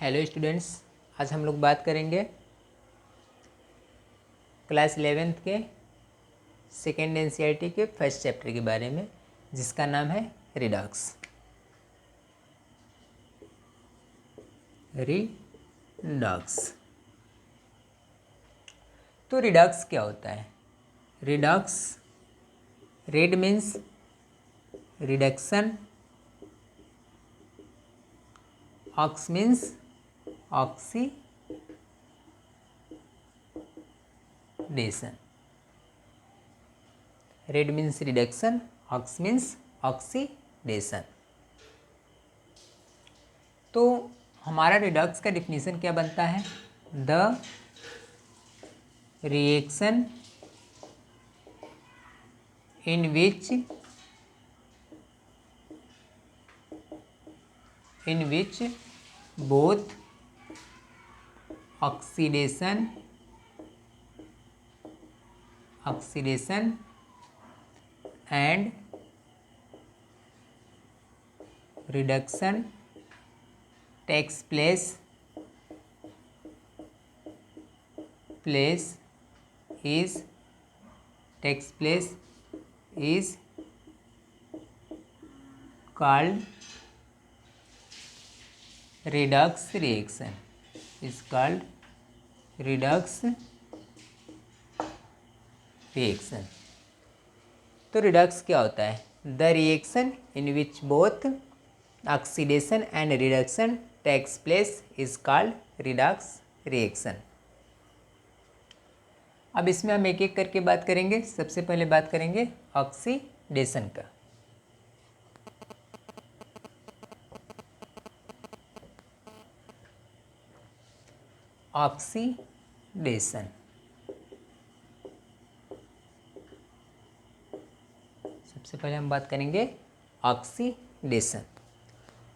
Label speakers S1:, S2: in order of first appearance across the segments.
S1: Hello students, आज हम लोग बात करेंगे क्लास 11th के सेकेंड एनसीईआरटी के फर्स्ट चैप्टर के बारे में, जिसका नाम है रिडॉक्स। रिडॉक्स तो रिडॉक्स क्या होता है? Redox, red means reduction, ox means oxidation. Red means reduction, ox means oxidation. तो हमारा रिडॉक्स का डिफिनीशन क्या बनता है? The reaction in which both oxidation and reduction takes place is called redox reaction. तो रिडॉक्स क्या होता है? The reaction in which both oxidation and reduction takes place is called redox reaction. अब इसमें हम एक एक करके बात करेंगे। सबसे पहले बात करेंगे ऑक्सीडेशन का। ऑक्सीडेशन, सबसे पहले हम बात करेंगे ऑक्सीडेशन।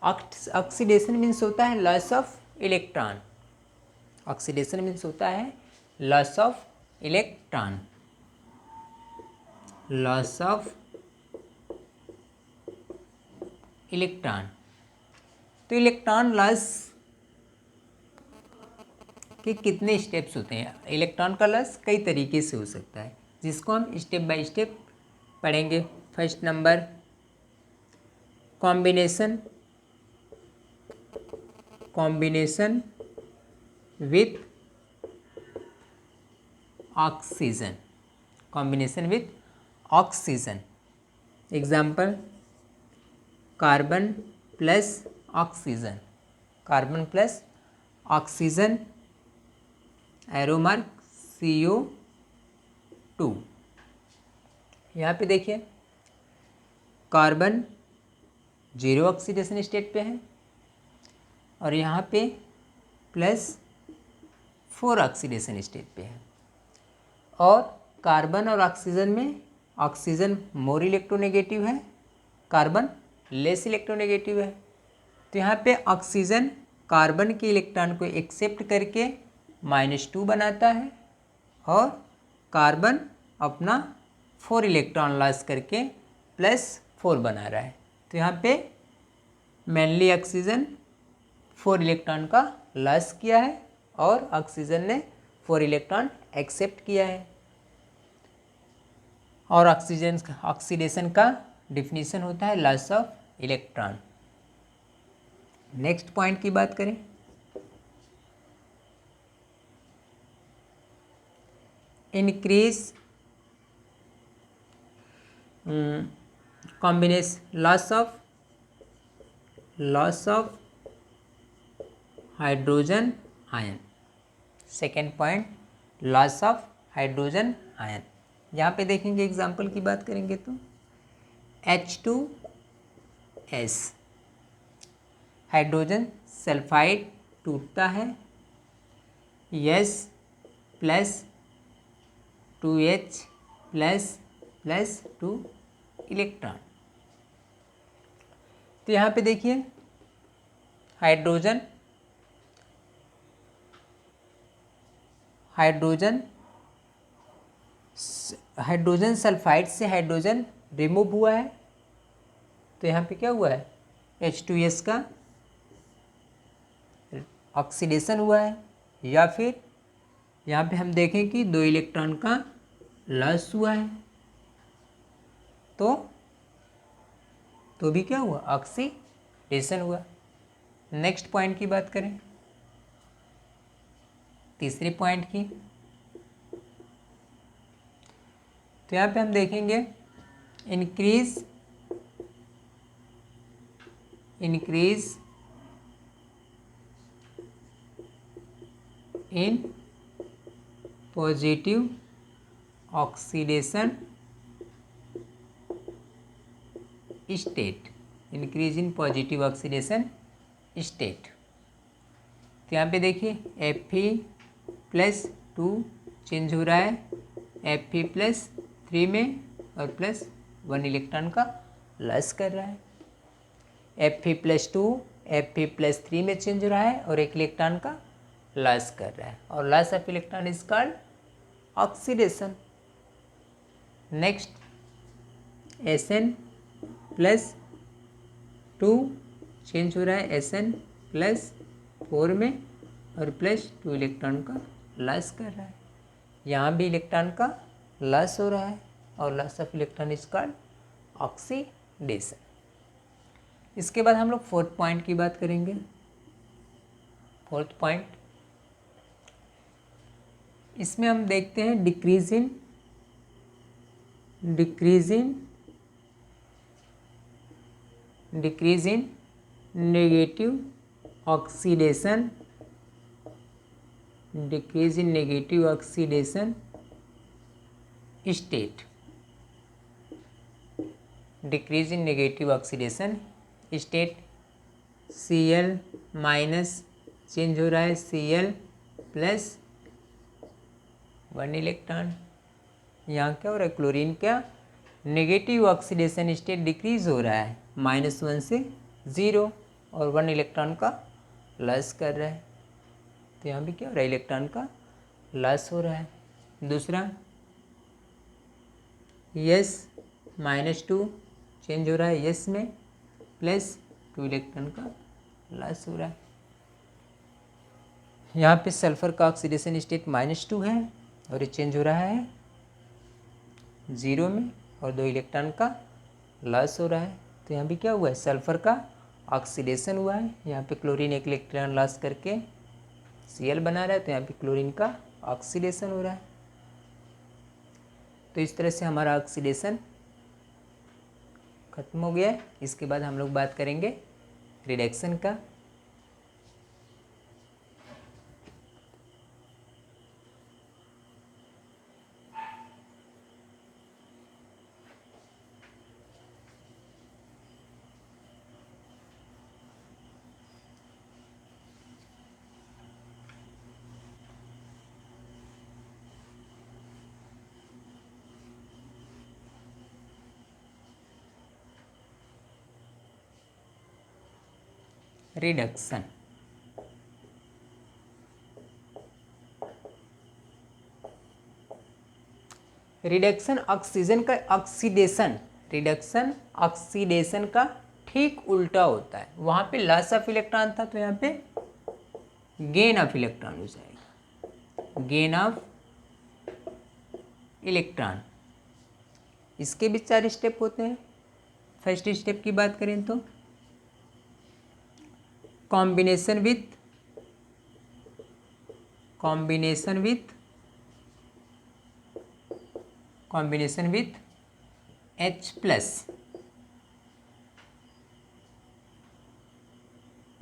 S1: ऑक्सीडेशन मीन्स होता है loss of electron. Oxidation means होता है loss of electron. Loss of electron. तो इलेक्ट्रॉन लॉस के कितने स्टेप्स होते हैं? इलेक्ट्रॉन का लॉस कई तरीके से हो सकता है, जिसको हम स्टेप बाय स्टेप पढ़ेंगे। First number, combination with oxygen. Combination with oxygen. Example, carbon plus oxygen. Carbon plus oxygen, arrow mark CO2। यहाँ पे देखिए, कार्बन 0 ऑक्सीडेशन स्टेट पे है और यहाँ पे +4 ऑक्सीडेशन स्टेट पे है। और कार्बन और ऑक्सीजन में ऑक्सीजन मोर इलेक्ट्रोनेगेटिव है, कार्बन लेस इलेक्ट्रोनेगेटिव है। तो यहाँ पे ऑक्सीजन कार्बन के इलेक्ट्रॉन को एक्सेप्ट करके -2 बनाता है और कार्बन अपना 4 इलेक्ट्रॉन लॉस करके +4 बना रहा है। तो यहाँ पे मेनली ऑक्सीजन 4 इलेक्ट्रॉन का लॉस किया है और ऑक्सीजन ने 4 इलेक्ट्रॉन एक्सेप्ट किया है। और ऑक्सीडेशन का डिफिनीशन होता है loss of electron. Next point की बात करें, increase combination loss of hydrogen ion. Second point, loss of hydrogen ion. यहाँ पे देखेंगे, एग्जाम्पल की बात करेंगे तो H2S, हाइड्रोजन सल्फाइड टूटता है, S+2H++2 इलेक्ट्रॉन। तो यहाँ पे देखिए, हाइड्रोजन सल्फाइड से हाइड्रोजन रिमूव हुआ है। तो यहाँ पे क्या हुआ है? H2S का ऑक्सीडेशन हुआ है, या फिर यहाँ पे हम देखें कि 2 इलेक्ट्रॉन का लॉस हुआ है, तो भी क्या हुआ, ऑक्सीडेशन हुआ। नेक्स्ट पॉइंट की बात करें, तीसरे पॉइंट की, तो यहाँ पे हम देखेंगे increase in positive oxidation state, increase in positive oxidation state. तो यहाँ पे देखिए Fe+2 चेंज हो रहा है Fe+3 में, और +1 इलेक्ट्रॉन का लॉस कर रहा है। Fe+2 Fe+3 में चेंज हो रहा है और 1 इलेक्ट्रॉन का लॉस कर रहा है, और loss of electron is called oxidation. Next Sn+2 change हो रहा है Sn+4 में, और +2 इलेक्ट्रॉन का लॉस कर रहा है। यहाँ भी इलेक्ट्रॉन का लॉस हो रहा है, और loss of electron is called oxidation. इसके बाद हम लोग फोर्थ पॉइंट की बात करेंगे। फोर्थ पॉइंट, इसमें हम देखते हैं decrease in negative oxidation, decrease in negative oxidation state, decrease in negative oxidation state. Cl- change हो रहा है Cl+1 इलेक्ट्रॉन। यहाँ क्या हो रहा है, क्लोरीन क्या नेगेटिव ऑक्सीडेशन स्टेट डिक्रीज हो रहा है, -1 से 0, और 1 इलेक्ट्रॉन का लॉस कर रहा है। तो यहाँ भी क्या हो रहा है, इलेक्ट्रॉन का लॉस हो रहा है। दूसरा S-2 चेंज हो रहा है S में, +2 इलेक्ट्रॉन का लॉस हो रहा है। यहाँ पे सल्फर का ऑक्सीडेशन स्टेट -2 है, और ये चेंज हो रहा है 0 में, और 2 इलेक्ट्रॉन का लॉस हो रहा है। तो यहाँ भी क्या हुआ है, सल्फर का ऑक्सीडेशन हुआ है। यहाँ पे क्लोरीन 1 इलेक्ट्रॉन लॉस करके Cl बना रहा है, तो यहाँ पे क्लोरीन का ऑक्सीडेशन हो रहा है। तो इस तरह से हमारा ऑक्सीडेशन खत्म हो गया है। इसके बाद हम लोग बात करेंगे रिडक्शन का। रिडक्शन, रिडक्शन ऑक्सीजन का ऑक्सीडेशन, रिडक्शन ऑक्सीडेशन का ठीक उल्टा होता है। वहाँ पे लॉस ऑफ इलेक्ट्रॉन था, तो यहाँ पे गेन ऑफ इलेक्ट्रॉन हो जाएगा, गेन ऑफ इलेक्ट्रॉन। इसके भी 4 स्टेप होते हैं। फर्स्ट स्टेप की बात करें तो combination with H+,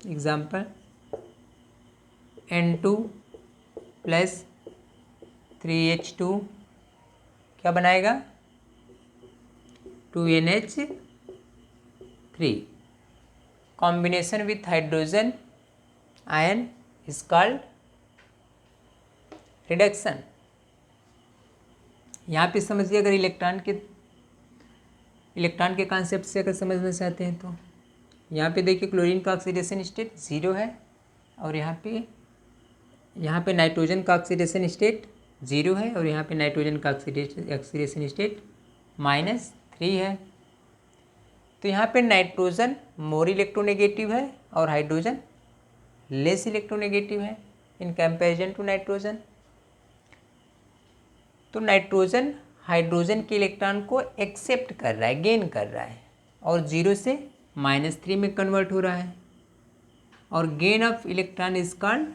S1: example N2 + 3H2 क्या बनाएगा, 2NH3। Combination with hydrogen ion is called reduction. यहाँ पे समझिए, अगर इलेक्ट्रॉन के कॉन्सेप्ट से अगर समझना चाहते हैं तो यहाँ पे देखिए क्लोरीन का ऑक्सीडेशन स्टेट 0 है, और यहाँ पे नाइट्रोजन का ऑक्सीडेशन स्टेट 0 है, और यहाँ पे नाइट्रोजन का ऑक्सीडेशन स्टेट -3 है। तो यहाँ पे नाइट्रोजन मोर इलेक्ट्रोनेगेटिव है, और हाइड्रोजन लेस इलेक्ट्रोनेगेटिव है इन कंपैरिजन टू नाइट्रोजन। तो नाइट्रोजन हाइड्रोजन के इलेक्ट्रॉन को एक्सेप्ट कर रहा है, गेन कर रहा है, और 0 से -3 में कन्वर्ट हो रहा है, और gain of electron is called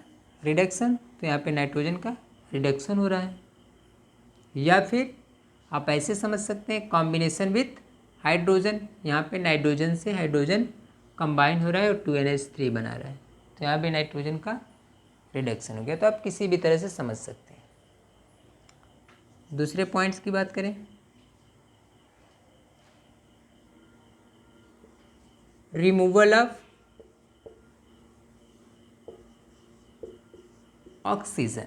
S1: reduction. तो यहाँ पे नाइट्रोजन का रिडक्शन हो रहा है। या फिर आप ऐसे समझ सकते हैं कॉम्बिनेशन विथ हाइड्रोजन, यहाँ पे नाइट्रोजन से हाइड्रोजन कंबाइन हो रहा है और 2NH3 बना रहा है, तो यहाँ पे नाइट्रोजन का रिडक्शन हो गया। तो आप किसी भी तरह से समझ सकते हैं। दूसरे पॉइंट्स की बात करें, रिमूवल ऑफ ऑक्सीजन।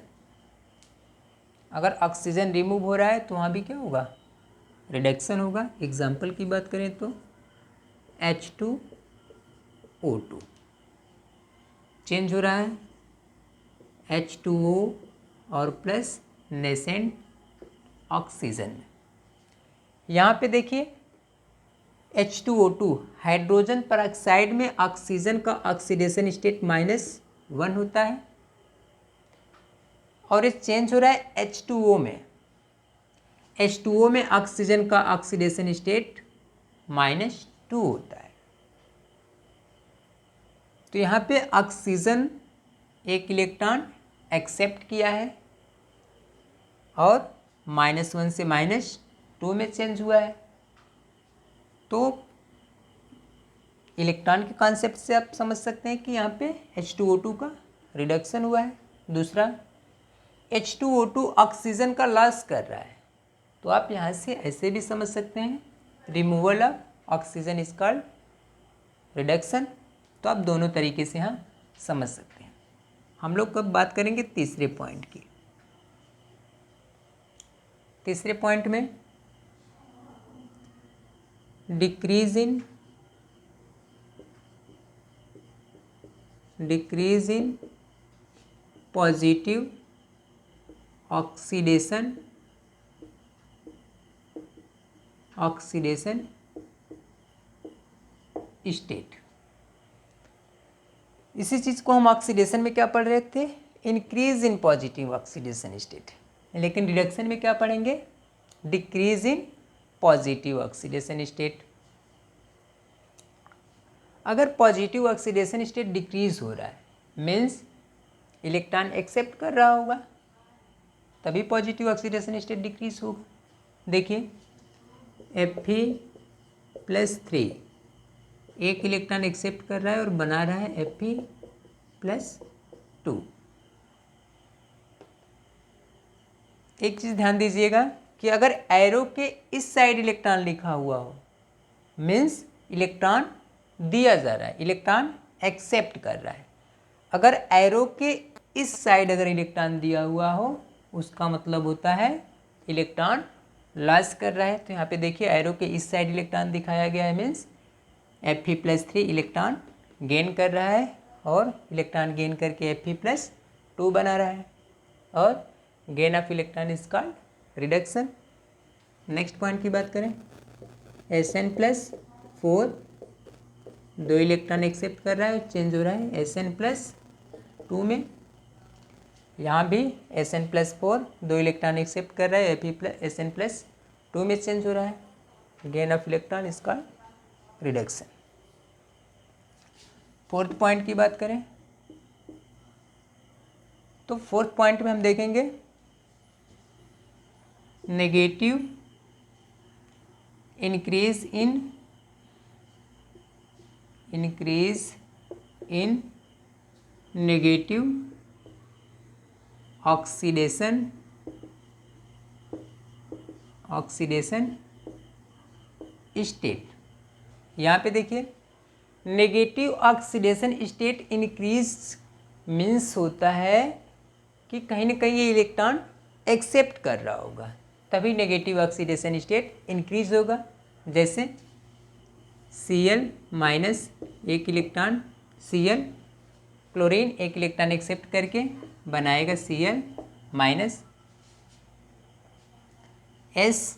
S1: अगर ऑक्सीजन रिमूव हो रहा है तो वहाँ भी क्या होगा, रिडक्शन होगा। एग्जाम्पल की बात करें तो H2O2 चेंज हो रहा है H2O और प्लस नेसेंट ऑक्सीजन। यहाँ पे देखिए H2O2 हाइड्रोजन परऑक्साइड में ऑक्सीजन का ऑक्सीडेशन स्टेट -1 होता है, और ये चेंज हो रहा है H2O में। H2O में ऑक्सीजन का ऑक्सीडेशन स्टेट -2 होता है। तो यहाँ पे ऑक्सीजन एक इलेक्ट्रॉन एक्सेप्ट किया है और -1 से -2 में चेंज हुआ है। तो इलेक्ट्रॉन के कॉन्सेप्ट से आप समझ सकते हैं कि यहाँ पे H2O2 का रिडक्शन हुआ है। दूसरा, H2O2 ऑक्सीजन का लॉस कर रहा है, तो आप यहाँ से ऐसे भी समझ सकते हैं, removal of oxygen is called reduction. तो आप दोनों तरीके से यहाँ समझ सकते हैं। हम लोग कब बात करेंगे तीसरे पॉइंट की। तीसरे पॉइंट में decrease in positive oxidation state. इसी चीज़ को हम ऑक्सीडेशन में क्या पढ़ रहे थे, increase in positive oxidation state, लेकिन रिडक्शन में क्या पढ़ेंगे, decrease in positive oxidation state. अगर पॉजिटिव ऑक्सीडेशन स्टेट डिक्रीज हो रहा है मीन्स इलेक्ट्रॉन एक्सेप्ट कर रहा होगा, तभी पॉजिटिव ऑक्सीडेशन स्टेट डिक्रीज होगा। देखिए Fe+3 एक इलेक्ट्रॉन एक्सेप्ट कर रहा है और बना रहा है Fe+2। एक चीज़ ध्यान दीजिएगा कि अगर एरो के इस साइड इलेक्ट्रॉन लिखा हुआ हो मीन्स इलेक्ट्रॉन दिया जा रहा है, इलेक्ट्रॉन एक्सेप्ट कर रहा है। अगर एरो के इस साइड अगर इलेक्ट्रॉन दिया हुआ हो उसका मतलब होता है इलेक्ट्रॉन लॉस कर रहा है। तो यहाँ पे देखिए एरो के इस साइड इलेक्ट्रॉन दिखाया गया है मीन्स Fe+3 इलेक्ट्रॉन गेन कर रहा है और इलेक्ट्रॉन गेन करके Fe+2 बना रहा है, और gain of electron is called reduction. Next point की बात करें, Sn+4 दो इलेक्ट्रॉन एक्सेप्ट कर रहा है, चेंज हो रहा है Sn+2 में। यहाँ भी Sn+4 दो इलेक्ट्रॉन एक्सेप्ट कर रहा है, Sn+2 में चेंज हो रहा है, gain of electron is called reduction. Fourth point की बात करें तो फोर्थ पॉइंट में हम देखेंगे negative increase in negative oxidation state. यहाँ पे देखिए negative oxidation state increase means होता है कि कहीं ना कहीं ये इलेक्ट्रॉन एक्सेप्ट कर रहा होगा, तभी नेगेटिव ऑक्सीडेशन स्टेट इंक्रीज होगा। जैसे Cl- एक इलेक्ट्रॉन Cl क्लोरीन एक इलेक्ट्रॉन एक्सेप्ट करके बनाएगा Cl-, S-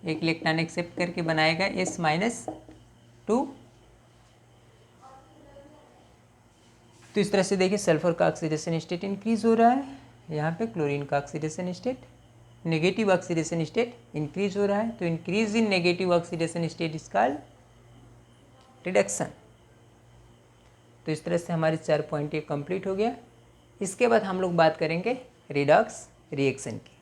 S1: एक इलेक्ट्रॉन एक्सेप्ट करके बनाएगा S-2। तो इस तरह से देखिए सल्फर का ऑक्सीडेशन स्टेट इंक्रीज हो रहा है, यहाँ पे क्लोरीन का oxidation state, negative oxidation state increase हो रहा है। तो increase in negative oxidation state is called reduction. तो इस तरह से हमारे 4 पॉइंट ये कंप्लीट हो गया। इसके बाद हम लोग बात करेंगे रिडॉक्स रिएक्शन की।